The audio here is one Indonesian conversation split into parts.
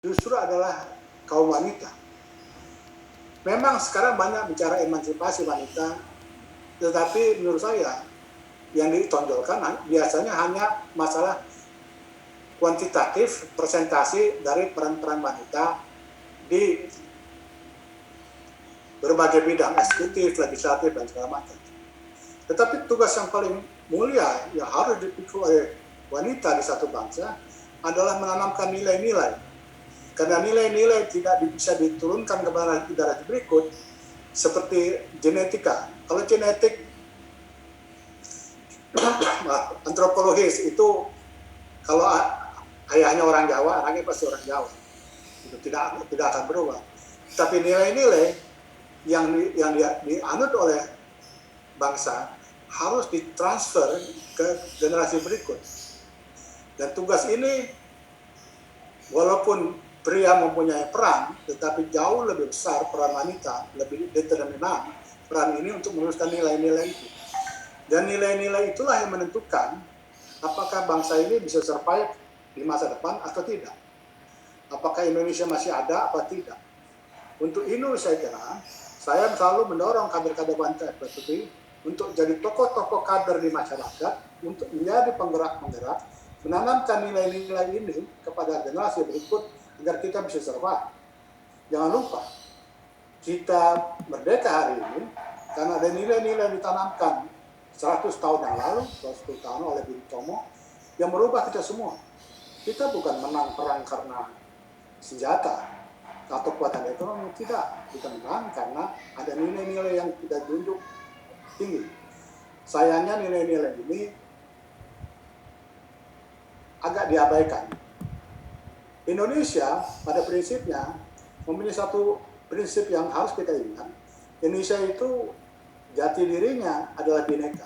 justru adalah kaum wanita. Memang sekarang banyak bicara emansipasi wanita, tetapi menurut saya yang ditonjolkan biasanya hanya masalah kuantitatif, presentasi dari peran-peran wanita di berbagai bidang eksekutif, legislatif, dan segala macam. Tetapi tugas yang paling mulia yang harus dipikul oleh wanita di satu bangsa adalah menanamkan nilai-nilai. Karena nilai-nilai tidak bisa diturunkan kepada generasi berikut seperti genetika. Kalau genetik antropologis itu kalau ayahnya orang Jawa, anaknya pasti orang Jawa. Itu tidak akan berubah. Tapi nilai-nilai yang dianut oleh bangsa harus ditransfer ke generasi berikut. Dan tugas ini walaupun pria mempunyai peran, tetapi jauh lebih besar peran wanita, lebih determinan peran ini untuk meneruskan nilai-nilai itu. Dan nilai-nilai itulah yang menentukan apakah bangsa ini bisa survive di masa depan atau tidak. Apakah Indonesia masih ada atau tidak. Untuk itu saya kira, saya selalu mendorong kader-kader wanita FPPI untuk jadi tokoh-tokoh kader di masyarakat, untuk menjadi penggerak-penggerak, menanamkan nilai-nilai ini kepada generasi berikut agar kita bisa survive. Jangan lupa, kita merdeka hari ini karena ada nilai-nilai ditanamkan 100 tahun yang lalu, 110 tahun oleh Bung Tomo, yang merubah kita semua. Kita bukan menang perang karena senjata atau kekuatan ekonomi, tidak. Kita menang karena ada nilai-nilai yang kita junjung tinggi. Sayangnya nilai-nilai ini agak diabaikan. Indonesia pada prinsipnya mempunyai satu prinsip yang harus kita ingat. Indonesia itu jati dirinya adalah bineka.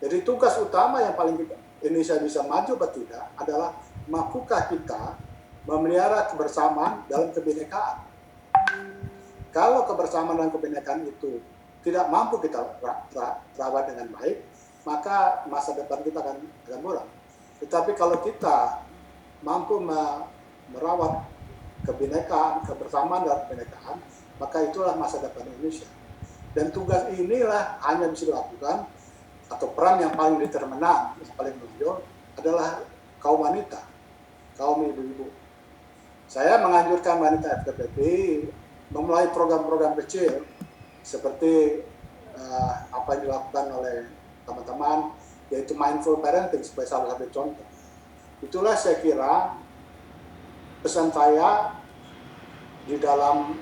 Jadi tugas utama yang paling Indonesia bisa maju atau tidak adalah mampukah kita memelihara kebersamaan dalam kebinekaan. Kalau kebersamaan dan kebinekaan itu tidak mampu kita rawat dengan baik, maka masa depan kita akan buram. Tetapi kalau kita mampu merawat kebinekaan, kebersamaan dan kebinekaan, maka itulah masa depan Indonesia. Dan tugas inilah hanya bisa dilakukan, atau peran yang paling determinan, yang paling menonjol adalah kaum wanita, kaum ibu-ibu. Saya menganjurkan wanita FPPI memulai program-program kecil seperti apa yang dilakukan oleh teman-teman, yaitu mindful parenting sebagai salah satu contoh. Itulah saya kira pesan saya di dalam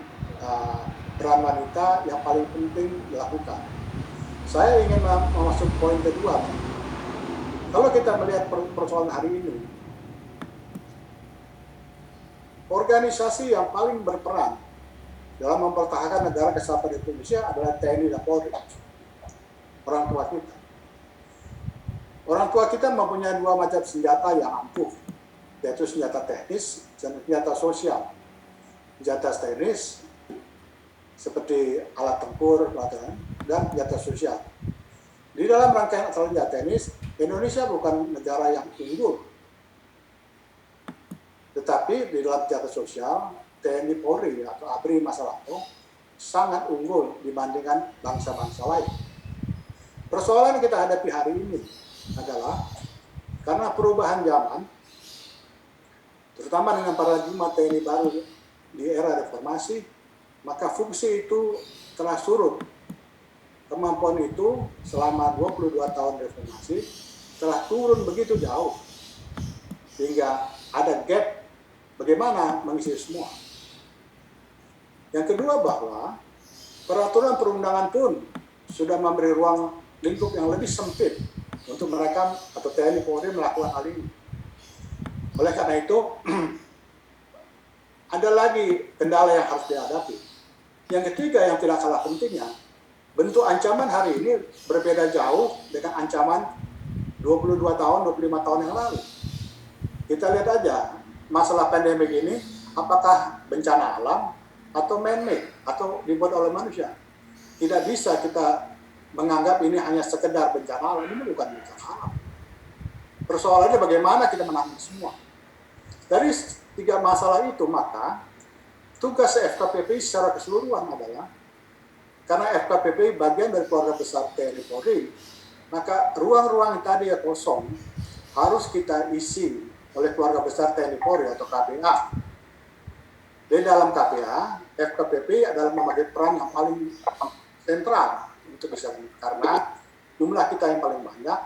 peran wanita yang paling penting dilakukan. Saya ingin masuk poin kedua. Kalau kita melihat persoalan hari ini, organisasi yang paling berperan dalam mempertahankan negara kesatuan Indonesia adalah TNI dan Polri, orang tua kita. Orang tua kita mempunyai dua macam senjata yang ampuh, yaitu senjata teknis dan senjata sosial. Senjata teknis seperti alat tempur dan senjata sosial. Di dalam rangkaian senjata teknis, Indonesia bukan negara yang unggul, tetapi di dalam senjata sosial, TNI Polri atau ABRI masa lalu sangat unggul dibandingkan bangsa-bangsa lain. Persoalan yang kita hadapi hari ini adalah karena perubahan zaman, terutama dengan paradigma TNI baru di era reformasi, maka fungsi itu telah surut. Kemampuan itu selama 22 tahun reformasi telah turun begitu jauh, sehingga ada gap bagaimana mengisi semua. Yang kedua bahwa peraturan perundangan pun sudah memberi ruang lingkup yang lebih sempit untuk mereka atau TNI Polri melakukan hal ini. Oleh karena itu, ada lagi kendala yang harus dihadapi. Yang ketiga yang tidak kalah pentingnya, bentuk ancaman hari ini berbeda jauh dengan ancaman 22 tahun, 25 tahun yang lalu. Kita lihat aja, masalah pandemi ini, apakah bencana alam atau man-made, atau dibuat oleh manusia. Tidak bisa kita menganggap ini hanya sekedar bencana alam, ini bukan bencana alam. Persoalannya bagaimana kita menangani semua. Dari tiga masalah itu, maka tugas FKPPI secara keseluruhan adalah, karena FKPPI bagian dari keluarga besar TNI Polri, maka ruang-ruang yang tadi kosong harus kita isi oleh keluarga besar TNI Polri atau KPA. Di dalam KPA, FKPPI adalah memakai peran yang paling sentral untuk bisa, karena jumlah kita yang paling banyak,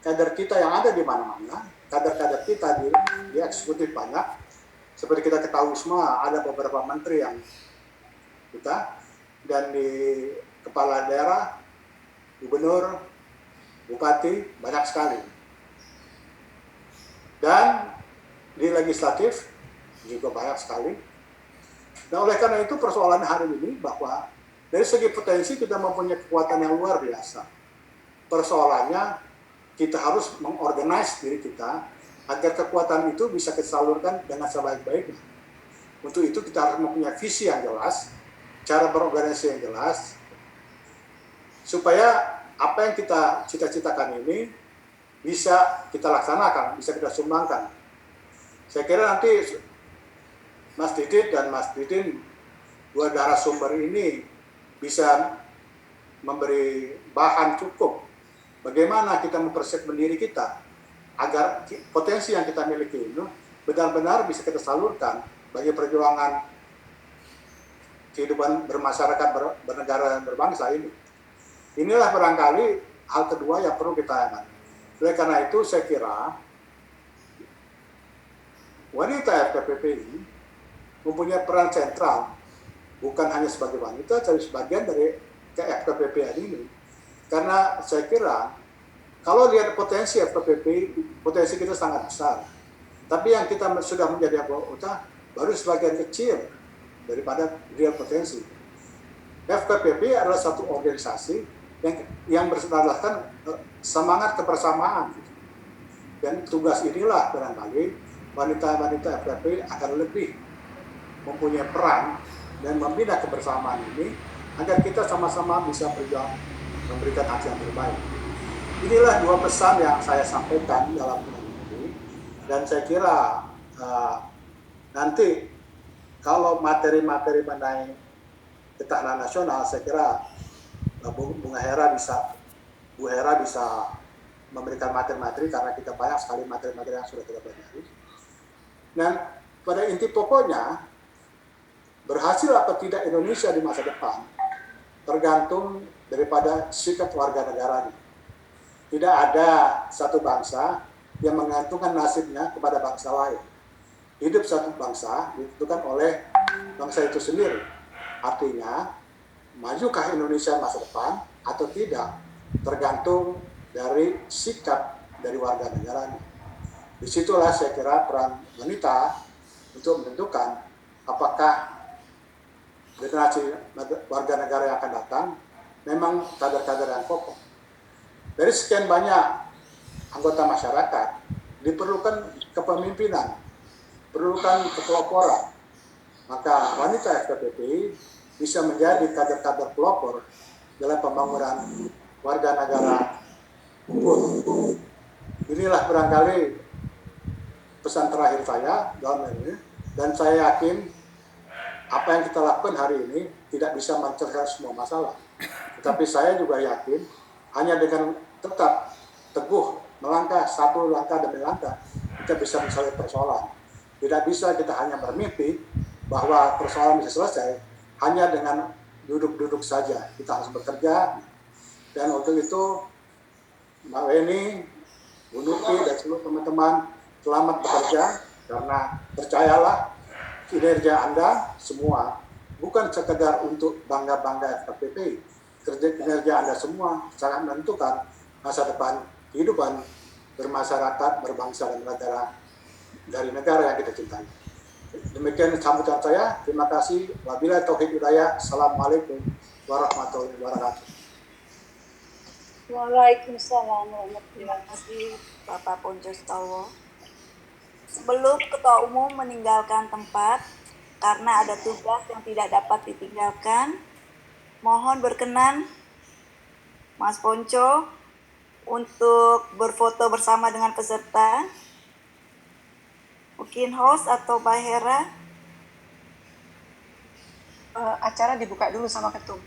kader kita yang ada di mana-mana, kader-kader kita di eksekutif banyak. Seperti kita ketahui semua, ada beberapa menteri yang kita, dan di kepala daerah, gubernur, bupati, banyak sekali. Dan di legislatif juga banyak sekali. Nah, oleh karena itu persoalan hari ini bahwa dari segi potensi kita mempunyai kekuatan yang luar biasa. Persoalannya kita harus mengorganize diri kita agar kekuatan itu bisa kita salurkan dengan sebaik-baiknya. Untuk itu kita harus mempunyai visi yang jelas, cara berorganisasi yang jelas, supaya apa yang kita cita-citakan ini bisa kita laksanakan, bisa kita sumbangkan. Saya kira nanti Mas Didit dan Mas Didin, dua narasumber ini bisa memberi bahan cukup bagaimana kita mempersiapkan diri kita agar potensi yang kita miliki itu benar-benar bisa kita salurkan bagi perjuangan kehidupan bermasyarakat, bernegara, dan berbangsa ini. Inilah barangkali hal kedua yang perlu kita ingat. Oleh karena itu saya kira wanita FKPPI mempunyai peran sentral, bukan hanya sebagai wanita, tapi sebagian dari FKPPI ini. Karena saya kira, kalau lihat potensi FKPPI, potensi kita sangat besar. Tapi yang kita sudah menjadi anggota, baru sebagian kecil daripada real potensi. FKPPI adalah satu organisasi yang berlandaskan semangat kebersamaan. Dan tugas inilah barangkali wanita-wanita FKPPI akan lebih mempunyai peran dan membina kebersamaan ini agar kita sama-sama bisa berjuang memberikan hasil yang terbaik. Inilah dua pesan yang saya sampaikan dalam ini, dan saya kira nanti kalau materi-materi mengenai ketahanan nasional, saya kira Bu Hera bisa memberikan materi-materi karena kita banyak sekali materi-materi yang sudah kita pelajari. Dan pada inti pokoknya, berhasil atau tidak Indonesia di masa depan tergantung daripada sikap warga negaranya. Tidak ada satu bangsa yang menggantungkan nasibnya kepada bangsa lain. Hidup satu bangsa ditentukan oleh bangsa itu sendiri. Artinya, majukah Indonesia masa depan atau tidak tergantung dari sikap dari warga negaranya. Disitulah saya kira peran wanita untuk menentukan apakah generasi warga negara yang akan datang memang kader-kader yang kokoh. Dari sekian banyak anggota masyarakat diperlukan kepemimpinan, perlukan kepeloporan. Maka wanita FKPPI bisa menjadi kader-kader pelopor dalam pembangunan warga negara unggul. Inilah barangkali pesan terakhir saya dalam ini, dan saya yakin apa yang kita lakukan hari ini tidak bisa menyelesaikan semua masalah. Tetapi saya juga yakin hanya dengan tetap teguh melangkah satu langkah demi langkah, kita bisa menyelesaikan persoalan. Tidak bisa kita hanya bermimpi bahwa persoalan bisa selesai hanya dengan duduk-duduk saja. Kita harus bekerja, dan untuk itu Mbak Weni, Bu Nuki, dan seluruh teman-teman selamat bekerja, karena percayalah kinerja Anda semua bukan sekedar untuk bangga-bangga FKPPI. Kinerja Anda semua sangat menentukan masa depan kehidupan bermasyarakat, berbangsa, dan negara dari negara yang kita cintai. Demikian sambutan saya. Terima kasih. Wabillahi taufiq hidayah. Assalamualaikum warahmatullahi wabarakatuh. Waalaikumsalam warahmatullahi wabarakatuh, Bapak Ponco Setowo. Sebelum Ketua Umum meninggalkan tempat karena ada tugas yang tidak dapat ditinggalkan, mohon berkenan Mas Ponco untuk berfoto bersama dengan peserta. Mungkin host atau Mbak Hera? Acara dibuka dulu sama ketum.